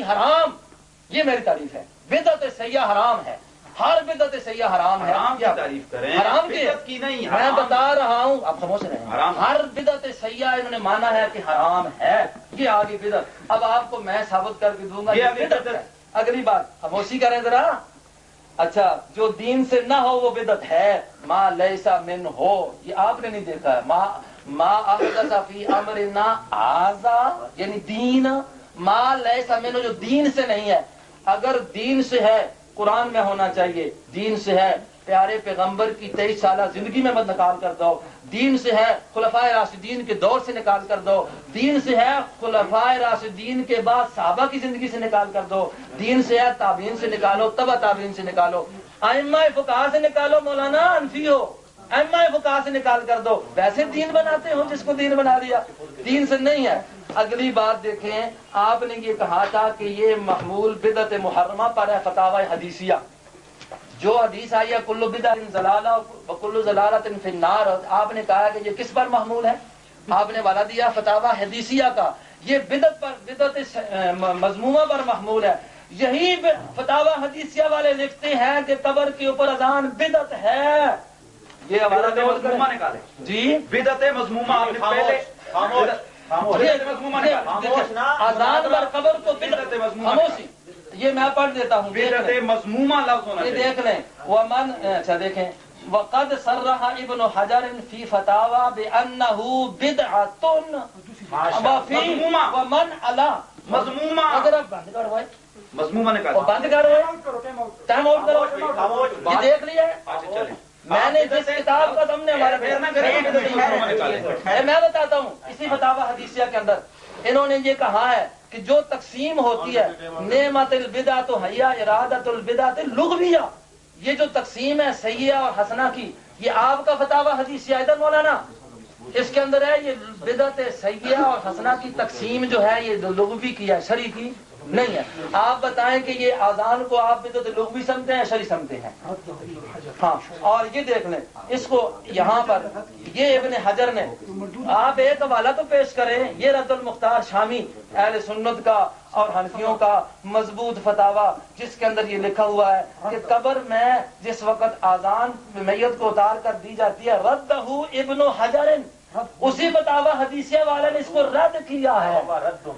حرام، یہ میری تعریف ہے. بدعت سیاح حرام ہے، ہر بدعت سیاح حرام ہے. حرام کی تعریف کریں، حرام کی نہیں. میں بتا رہا ہوں، آپ خاموش رہیں. ہر بدعت سیاح انہوں نے مانا ہے کہ حرام ہے. یہ آگے بدعت، اب آپ کو میں ثابت کر کے دوں گا یہ بدعت ہے. اگلی بات خاموشی کریں ذرا. اچھا، جو دین سے نہ ہو وہ بدعت ہے. ما لیسا من ہو، یہ آپ نے نہیں دیکھا ہے. ما احدث فی امرنا ھذا، یعنی دین. ما لیسا من، جو دین سے نہیں ہے. اگر دین سے ہے قرآن میں ہونا چاہیے. دین سے ہے پیارے پیغمبر کی 23 سالہ زندگی میں مت نکال کر دو. دین سے ہے خلفائے راشدین کے دور سے نکال کر دو. دین سے ہے خلفائے راشدین کے بعد صحابہ کی زندگی سے نکال کر دو. دین سے ہے تابعین سے نکالو، تبع تابعین سے نکالو، ائمہ فقہا سے نکالو. مولانا انفی ہو، ائمہ فقہا سے نکال کر دو. ویسے دین بناتے ہو جس کو دین بنا دیا. دین سے نہیں ہے. اگلی بات دیکھیں، آپ نے یہ کہا تھا کہ یہ محمول بدعت محرمہ پر ہے، فتاوی حدیثیہ. جو حدیث آئی ہے کل بدعت ضلالہ وکل ضلالۃ فی النار، آپ نے کہا کہ یہ کس پر محمول ہے؟ آپ نے والا دیا فتاوی حدیثیہ کا. یہ بدعت پر، بدعت مذمومہ پر محمول ہے. یہی فتاوی حدیثیہ والے لکھتے ہیں کہ قبر کے اوپر اذان بدعت ہے. یہ حوالہ مذمومہ نکالے جی. بدعت مذمومہ آپ نے پہلے اذان پر قبر کو بدعت خاموشی، یہ میں پڑھ دیتا ہوں. بدعت مذمومہ لفظ ہونا چاہیے. دیکھ لیں ومن، اچھا دیکھیں، وقد صرح ابن حجر فی فتاوی بانہ بدعۃ وفی ومن علی مذمومہ. اگر آپ بند کرو بھائی، مذمومہ نکالو، بند کرو، ٹائم آؤٹ کرو. یہ دیکھ لیا ہے میں نے جس کتاب کا تم نے میں بتاتا ہوں. اسی فتاوی حدیثیہ کے اندر انہوں نے یہ کہا ہے کہ جو تقسیم ہوتی ہے نعمت البدعۃ حی ارادۃ البدعۃ لغویہ، یہ جو تقسیم ہے سیئہ اور حسنہ کی، یہ آپ کا فتاوی حدیثیہ ادھر مولانا اس کے اندر ہے. یہ بدعت سیئہ اور حسنہ کی تقسیم جو ہے یہ لغوی کی ہے، شرعی کی نہیں ہے. آپ بتائیں کہ یہ اذان کو آپ بدعت لغوی سمجھتے ہیں، شرعی سمجھتے ہیں؟ ہاں. اور یہ دیکھ لیں اس کو یہاں پر، یہ ابن حجر نے، آپ ایک حوالہ تو پیش کریں. یہ رد المختار شامی اہل سنت کا اور حنفیوں کا مضبوط فتاوی، جس کے اندر یہ لکھا ہوا ہے کہ قبر میں جس وقت اذان میت کو اتار کر دی جاتی ہے، ردہ ابن حجر، اسی فتاوی حدیثیہ والے نے اس کو رد کیا ہے.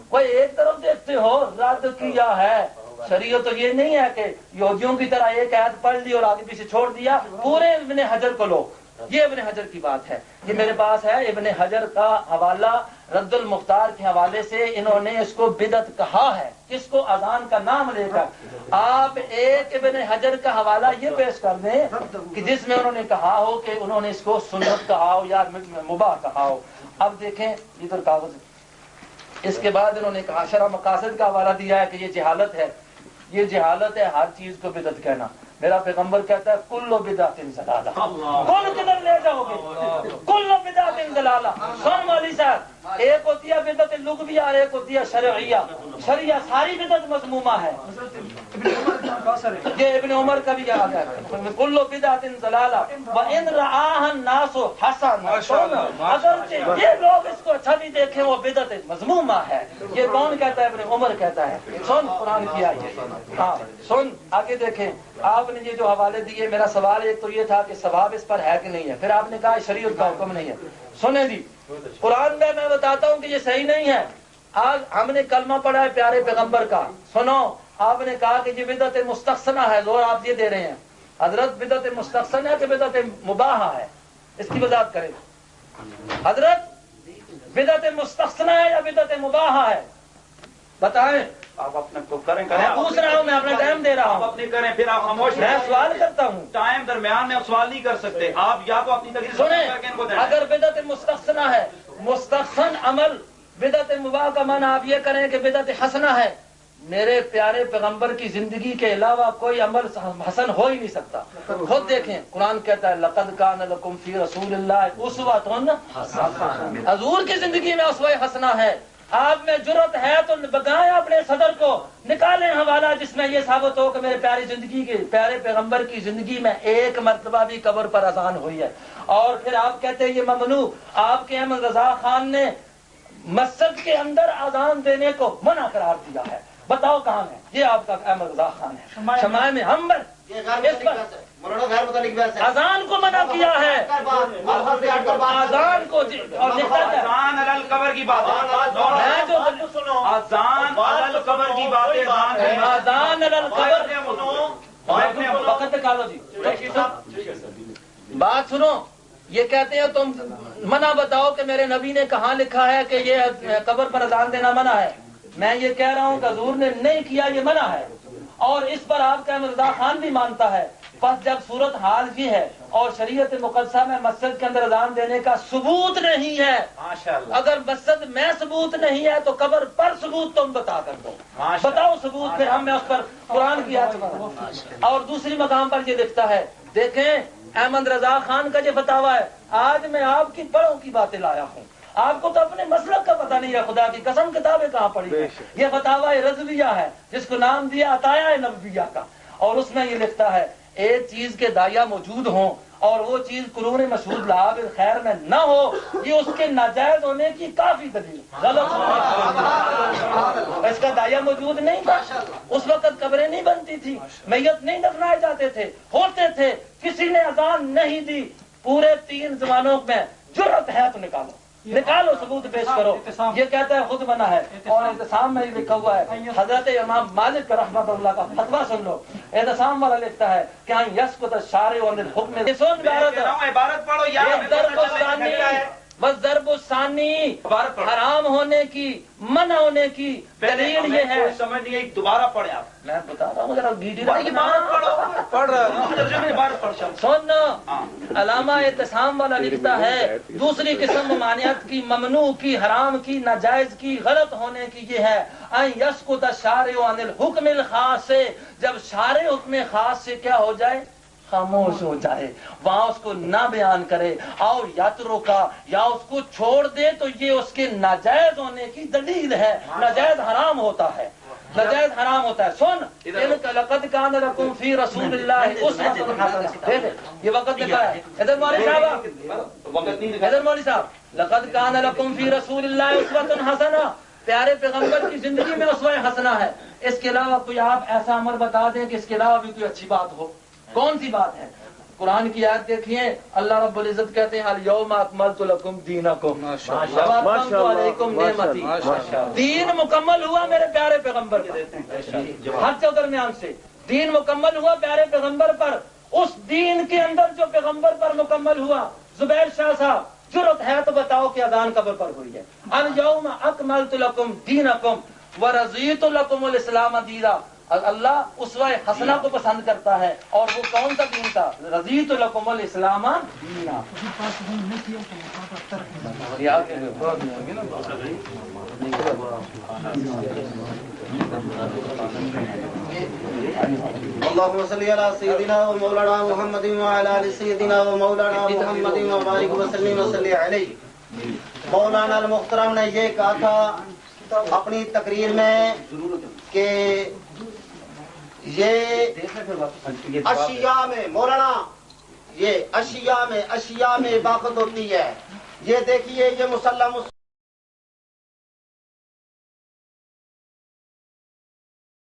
کوئی ایک طرف دیکھتے ہو، رد کیا ہے. شریعت تو یہ نہیں ہے کہ یہودیوں کی طرح ایک آیت پڑھ لی اور آگے پیچھے چھوڑ دیا. پورے ابن حجر کو لو. یہ ابن حجر کی بات ہے. یہ میرے پاس ہے ابن حجر کا حوالہ رد المختار کے حوالے سے. انہوں نے اس کو بدعت کہا ہے، کس کو؟ اذان کا نام لے کر. آپ ایک ابن حجر کا حوالہ یہ پیش کر دیں کہ جس میں انہوں نے کہا ہو کہ انہوں نے اس کو سنت کہا ہو یا مباح کہا ہو. اب دیکھیں ادھر کاغذ. اس کے بعد انہوں نے کہا شرح مقاصد کا حوالہ دیا ہے کہ یہ جہالت ہے. یہ جہالت ہے ہر چیز کو بدعت کہنا. میرا پیغمبر کہتا ہے کل بدعت ضلالہ. کل کدھر لے جاؤ گے؟ کل بدعت ضلالہ. سن والی صاحب، ایک ہوتی ہے بدعت لغویہ اور ایک ہوتی ہے شرعیہ. شرعیہ ساری بدعت مذمومہ ہے. یہ ابن عمر کا بھی یاد ہے کل بدعت ضلالہ وان رآها الناس حسنہ. اگر یہ لوگ اس کو اچھا بھی دیکھیں وہ بدعت مذمومہ ہے. یہ کون کہتا ہے؟ ابن عمر کہتا ہے. سن قرآن کی آیت. ہاں سن آگے دیکھیں. آپ نے یہ جو حوالے دیے، میرا سوال ایک تو یہ تھا کہ ثواب اس پر ہے کہ نہیں ہے. پھر آپ نے کہا شریعت کا حکم نہیں ہے. سنیں جی، قرآن میں بتاتا ہوں کہ یہ صحیح نہیں ہے. آج ہم نے کلمہ پڑھا ہے پیارے پیغمبر کا. سنو، آپ نے کہا کہ یہ بدعت مستحسنہ ہے. زور آپ یہ دے رہے ہیں حضرت، بدعت مستحسن ہے کہ بدعت مباحہ ہے؟ اس کی وضاحت کریں حضرت. بدعت مستحسنہ ہے یا بدعت مباحہ ہے؟ بتائیں. آپ اپنے کو کریں. میں پوچھ رہا ہوں، میں اپنا ٹائم دے رہا ہوں. آپ اپنی کریں، پھر آپ خاموش. میں سوال کرتا ہوں. ٹائم درمیان میں آپ سوال نہیں کر سکتے. آپ یا تو اپنی تقریر سنیں. اگر بدعت مستحسنہ ہے، مستحسن عمل، بدعت مباح کا معنی آپ یہ کریں کہ بدعت حسنہ ہے. میرے پیارے پیغمبر کی زندگی کے علاوہ کوئی عمل حسن ہو ہی نہیں سکتا. خود دیکھیں قرآن کہتا ہے لقد کان لکم فی رسول اللہ اسوۃ حسنہ. حضور کی زندگی میں اسوہ حسنہ ہے. آپ میں جرت ہے تو بگائیں اپنے صدر کو، نکالیں حوالہ جس میں یہ ثابت ہو کہ میرے پیاری زندگی کے پیارے پیغمبر کی زندگی میں ایک مرتبہ بھی قبر پر اذان ہوئی ہے. اور پھر آپ کہتے ہیں یہ ممنوع. آپ کے احمد رضا خان نے مسجد کے اندر اذان دینے کو منع قرار دیا ہے. بتاؤ کہاں ہے؟ یہ آپ کا احمد رضا خان ہے، شمائل میں ہمبر مولانا غیر متعلق بحث ہے، اذان کو منع کیا ہے، اذان کو اور لکھتا ہے اذان علی القبر کی بات ہے، میں جو اذان علی القبر کی بات ہے، اذان علی القبر وقت نکالو جی، بات سنو، یہ کہتے ہیں تم منع بتاؤ کہ میرے نبی نے کہاں لکھا ہے کہ یہ قبر پر اذان دینا منع ہے. میں یہ کہہ رہا ہوں کہ حضور نے نہیں کیا، یہ منع ہے، اور اس پر آپ کا احمد رضا خان بھی مانتا ہے. بس جب صورت حال یہ ہے اور شریعت مقدسہ میں مسجد کے اندر اذان دینے کا ثبوت نہیں ہے، اگر مسجد میں ثبوت نہیں ہے تو قبر پر ثبوت تم بتا کر دو، بتاؤ ثبوت، پھر ہم میں اس پر قرآن کی آیت پڑھوں. اور دوسری مقام پر یہ لکھتا ہے، دیکھیں احمد رضا خان کا یہ فتاویٰ ہے. آج میں آپ کی بڑوں کی باتیں لایا ہوں، آپ کو تو اپنے مسلک کا پتہ نہیں ہے، خدا کی قسم کتابیں کہاں پڑھی ہیں. یہ فتاویٰ رضویہ ہے جس کو نام دیا عطایہ نبویہ کا، اور اس میں یہ لکھتا ہے ایک چیز کے داعیہ موجود ہوں اور وہ چیز قرون مشہود لعاب خیر میں نہ ہو، یہ اس کے ناجائز ہونے کی کافی دلیل، غلط ہونے اس کا داعیہ موجود نہیں تھا. اس وقت قبریں نہیں بنتی تھی، میت نہیں دفنائے جاتے تھے، ہوتے تھے، کسی نے اذان نہیں دی. پورے 3 زمانوں میں جرأت ہے تو نکالو ثبوت پیش کرو. یہ کہتا ہے خود بنا ہے، اور اعتصام میں لکھا ہوا ہے، حضرت امام مالک رحمۃ اللہ کا فتویٰ سن لو. اعتصام والا لکھتا ہے کہ یسقط الشارع عن الحکم، عبارت پڑھو یا ضرب الثانی حرام ہونے کی، منع ہونے کی دلیل یہ ہے. سمجھ نہیں آئی، دوبارہ پڑھے آپ. میں بتا رہا ہوں ذرا ویڈیو پڑھ رہا ہوں. سن، علامہ اعتصام والا لکھتا ہے دوسری قسم ممانعت کی، ممنوع کی، حرام کی، ناجائز کی، غلط ہونے کی یہ ہے ان یسقط الشارع عن الحکم الخاص سے، جب شارع حکم خاص سے کیا ہو جائے، خاموش ہو جائے، وہاں اس کو نہ بیان کرے، اور یاترو کا یا اس کو چھوڑ دے، تو یہ اس کے ناجائز ہونے کی دلیل ہے. ناجائز حرام ہوتا ہے، ناجائز حرام ہوتا ہے. سن، لقد کان لکم فی رسول اللہ اسوۃ حسنہ، یہ وقت لکھا ہے. ادھر مولوی صاحب، ادھر مولوی صاحب، لقد کان لکم فی رسول اللہ اسوۃ حسنہ، پیارے پیغمبر کی زندگی میں اسوہ حسنہ ہے. اس کے علاوہ کوئی آپ ایسا عمل بتا دیں کہ اس کے علاوہ بھی کوئی اچھی بات ہو. کون سی بات ہے؟ قرآن کی آیت دیکھیے، اللہ رب العزت کہتے ہیں الیوم اکملت لکم دینکم واتممت علیکم نعمتی. دین مکمل ہوا میرے پیارے پیغمبر پر، ہر کے درمیان سے دین مکمل ہوا پیارے پیغمبر پر. اس دین کے اندر جو پیغمبر پر مکمل ہوا، زبیر شاہ صاحب جرأت ہے تو بتاؤ کہ اذان قبر پر ہوئی ہے. الیوم اکملت لکم دینکم ورضیت لکم الاسلام دینا. اللہ اسوہ حسنہ کو پسند کرتا ہے، اور وہ کون سا دین تھا؟ رضیت لکم الاسلام دینا. اللهم صل على سيدنا ومولانا محمد وعلى آل سيدنا ومولانا محمد وبارك وسلم وصلی علیہ. مولانا المحترم نے یہ کہا تھا اپنی تقریر میں کہ یہ اشیاء میں، مولانا یہ اشیاء میں باقت ہوتی ہے. یہ دیکھیے، یہ مسلم